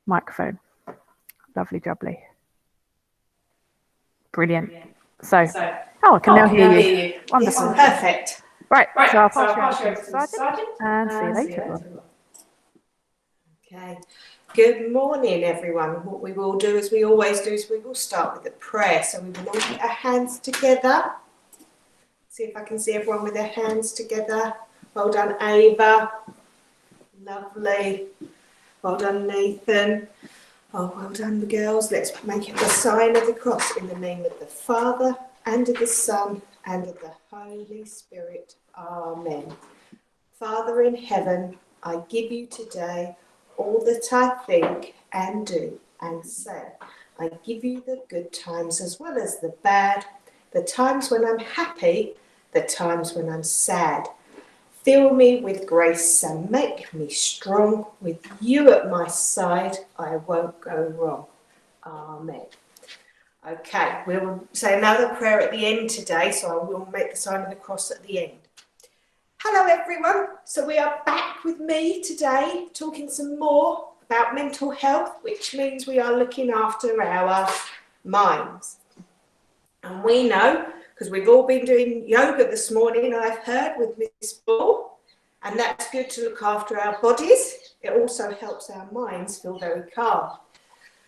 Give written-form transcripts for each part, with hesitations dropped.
microphone. Lovely jubbly. Brilliant. So, I can now hear you. Wonderful. Yes, perfect. Right, so I'll pass you over to the sergeant and see you later, everyone. Okay. Good morning, everyone. What we will do, as we always do, is we will start with a prayer. So we will all put our hands together. See if I can see everyone with their hands together. Well done, Ava. Lovely. Well done, Nathan. Oh, well done, the girls. Let's make it the sign of the cross in the name of the Father, and of the Son, and of the Holy Spirit. Amen. Father in heaven, I give you today all that I think and do and say. I give you the good times as well as the bad, the times when I'm happy, the times when I'm sad. Fill me with grace and make me strong. With you at my side, I won't go wrong. Amen. Okay, we'll say another prayer at the end today, so I will make the sign of the cross at the end. Hello everyone, so we are back with me today talking some more about mental health, which means we are looking after our minds. And we know, because we've all been doing yoga this morning, I've heard, with Miss Ball, and that's good to look after our bodies. It also helps our minds feel very calm.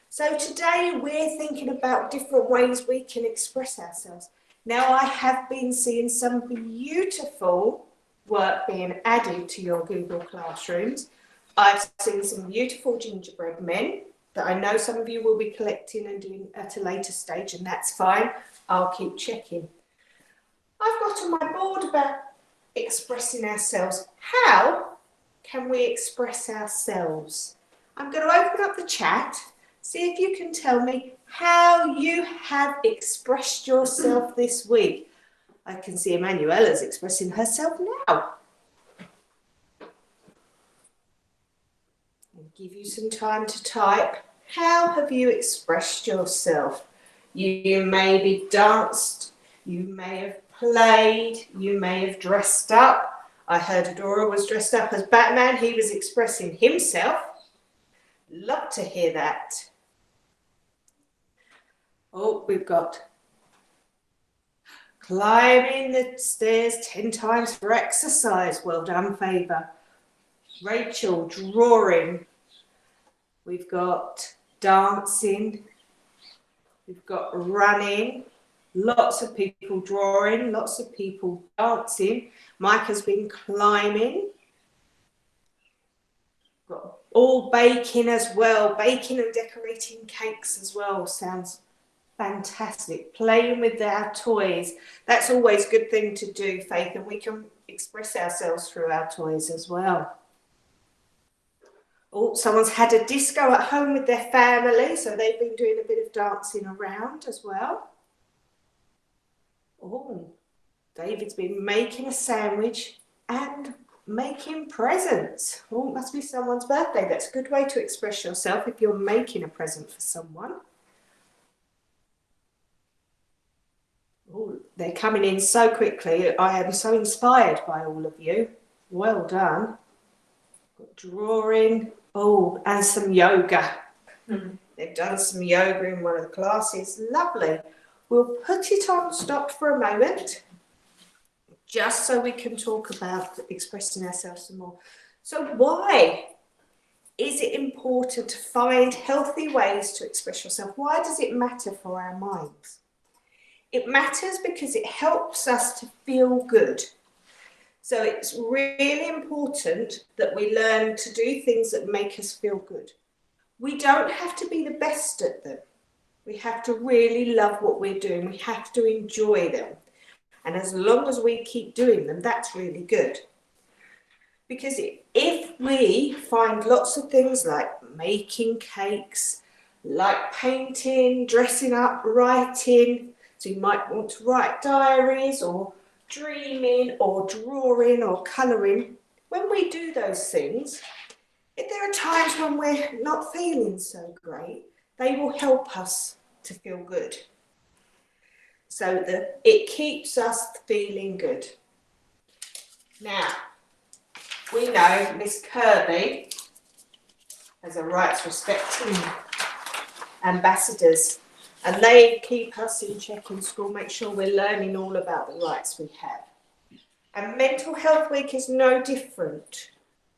So today we're thinking about different ways we can express ourselves. Now, I have been seeing some beautiful work being added to your Google Classrooms. I've seen some beautiful gingerbread men that I know some of you will be collecting and doing at a later stage, and that's fine. I'll keep checking. I've got on my board about expressing ourselves. How can we express ourselves? I'm going to open up the chat, see if you can tell me how you have expressed yourself this week. I can see Emanuela's expressing herself now. I'll give you some time to type. How have you expressed yourself? You maybe danced, you may have played, you may have dressed up. I heard Adora was dressed up as Batman. He was expressing himself. Love to hear that. Oh, we've got climbing the stairs 10 times for exercise. Well done, Faber. Rachel, drawing. We've got dancing. We've got running. Lots of people drawing. Lots of people dancing. Mike has been climbing. Got all baking as well. Baking and decorating cakes as well. Sounds fantastic. Playing with our toys. That's always a good thing to do, Faith, and we can express ourselves through our toys as well. Oh, someone's had a disco at home with their family, so they've been doing a bit of dancing around as well. Oh, David's been making a sandwich and making presents. Oh, it must be someone's birthday. That's a good way to express yourself if you're making a present for someone. Oh, they're coming in so quickly. I am so inspired by all of you. Well done. Got drawing. Oh, and some yoga. They've done some yoga in one of the classes. Lovely. We'll put it on stop for a moment, just so we can talk about expressing ourselves some more. So why is it important to find healthy ways to express yourself? Why does it matter for our minds? It matters because it helps us to feel good. So it's really important that we learn to do things that make us feel good. We don't have to be the best at them. We have to really love what we're doing. We have to enjoy them. And as long as we keep doing them, that's really good. Because if we find lots of things like making cakes, like painting, dressing up, writing, so you might want to write diaries or dreaming or drawing or colouring. When we do those things, if there are times when we're not feeling so great, they will help us to feel good. So that it keeps us feeling good. Now, we know Miss Kirby as a rights respecting ambassadors, and they keep us in check in school, make sure we're learning all about the rights we have. And Mental Health Week is no different.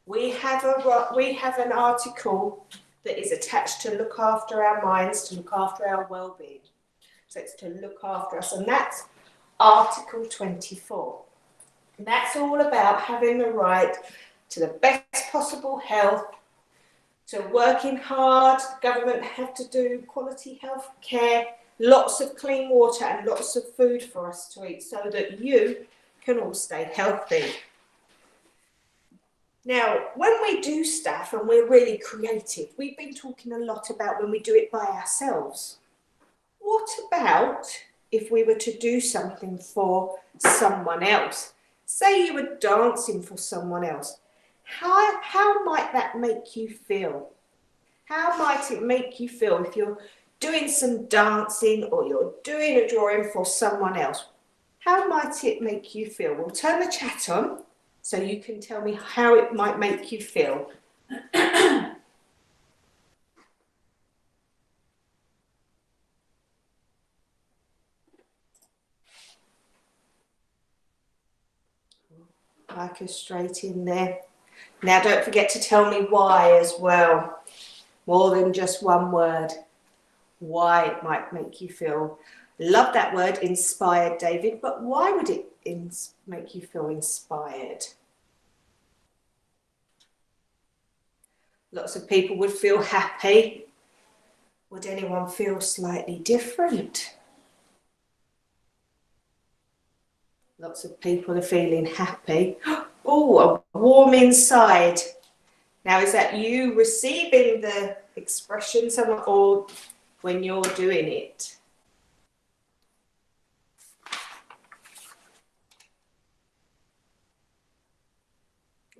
We have an article that is attached to look after our minds, to look after our well-being. So it's to look after us, and that's Article 24. And that's all about having the right to the best possible health, to working hard. Government have to do quality health care, lots of clean water and lots of food for us to eat so that you can all stay healthy. Now, when we do stuff and we're really creative, we've been talking a lot about when we do it by ourselves. What about if we were to do something for someone else? Say you were dancing for someone else. How might that make you feel? How might it make you feel if you're doing some dancing or you're doing a drawing for someone else? How might it make you feel? We'll turn the chat on so you can tell me how it might make you feel. Like us straight in there. Now don't forget to tell me why as well. More than just one word. Why it might make you feel. Love that word, inspired, David, but why would it make you feel inspired? Lots of people would feel happy. Would anyone feel slightly different? Lots of people are feeling happy. Oh, a warm inside. Now, is that you receiving the expression or when you're doing it?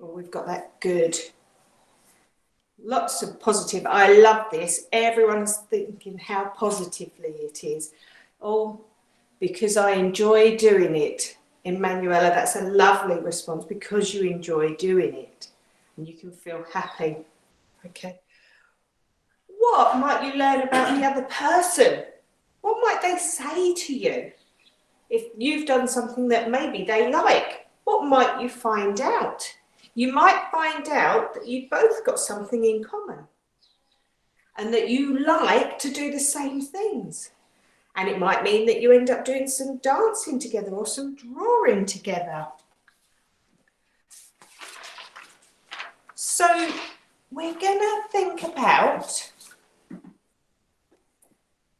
Oh, we've got that good. Lots of positive. I love this. Everyone's thinking how positively it is. Oh, because I enjoy doing it. Emanuela, that's a lovely response, because you enjoy doing it and you can feel happy. Okay. What might you learn about the other person? What might they say to you? If you've done something that maybe they like, what might you find out? You might find out that you've both got something in common and that you like to do the same things. And it might mean that you end up doing some dancing together or some drawing together. So we're going to think about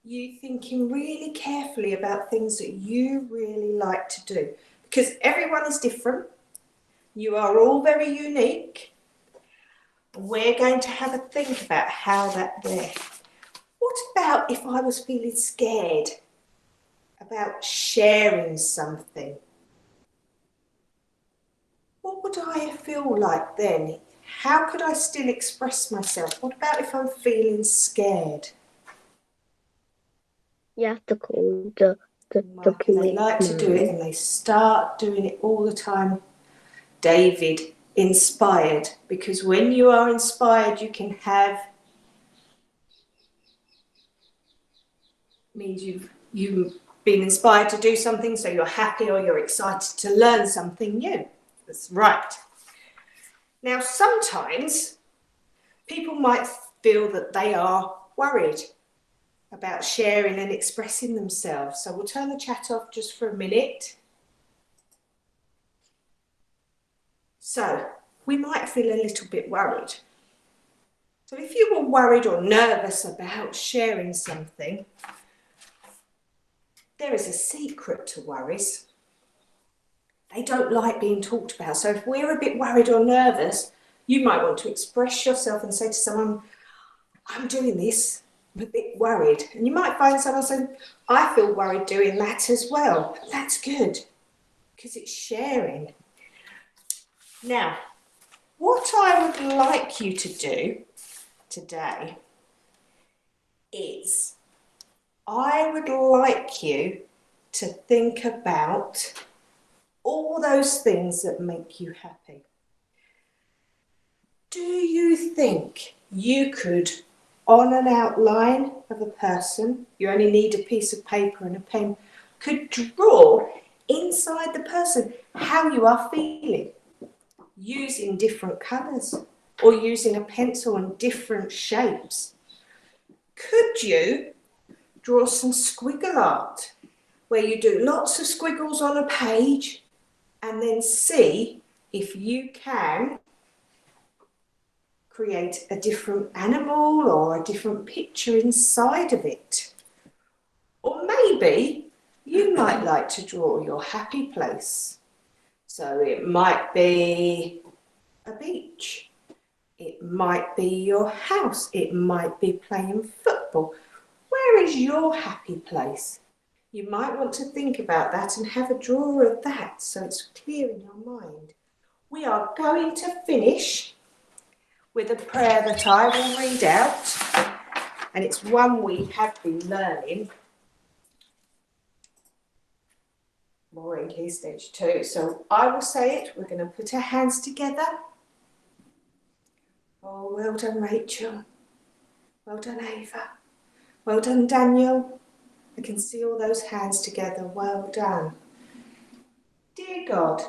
you thinking really carefully about things that you really like to do, because everyone is different. You are all very unique. We're going to have a think about how that there. What about if I was feeling scared about sharing something? What would I feel like then? How could I still express myself? What about if I'm feeling scared? You have to call the They like to do it and they start doing it all the time. David, inspired, because when you are inspired, you can have, means you've been inspired to do something, so you're happy or you're excited to learn something new. That's right. Now, sometimes people might feel that they are worried about sharing and expressing themselves. So we'll turn the chat off just for a minute. So we might feel a little bit worried. So if you were worried or nervous about sharing something, there is a secret to worries. They don't like being talked about. So if we're a bit worried or nervous, you might want to express yourself and say to someone, I'm doing this, I'm a bit worried. And you might find someone saying, I feel worried doing that as well. That's good, because it's sharing. Now, what I would like you to do today is I would like you to think about all those things that make you happy. Do you think you could, on an outline of a person, you only need a piece of paper and a pen, could draw inside the person how you are feeling, using different colours or using a pencil in different shapes. Could you draw some squiggle art where you do lots of squiggles on a page and then see if you can create a different animal or a different picture inside of it? Or maybe you might like to draw your happy place. So it might be a beach, it might be your house, it might be playing football. Where is your happy place? You might want to think about that and have a draw of that so it's clear in your mind. We are going to finish with a prayer that I will read out, and it's one we have been learning more in Key Stage 2. So I will say it, we're going to put our hands together. Oh, well done, Rachel. Well done, Ava. Well done, Daniel. I can see all those hands together. Well done. Dear God,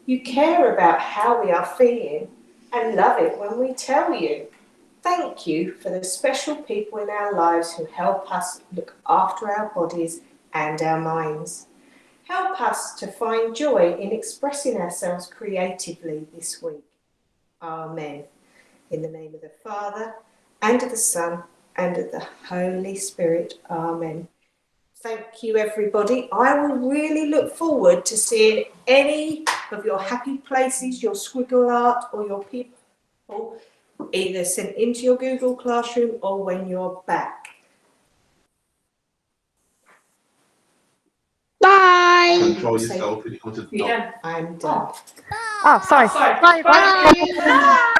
you care about how we are feeling and love it when we tell you. Thank you for the special people in our lives who help us look after our bodies and our minds. Help us to find joy in expressing ourselves creatively this week. Amen. In the name of the Father, and of the Son, and of the Holy Spirit. Amen. Thank you, everybody. I will really look forward to seeing any of your happy places, your squiggle art, or your people either sent into your Google Classroom or when you're back. Bye. Control yourself if you want to. I'm done. Oh, sorry. Bye. Bye.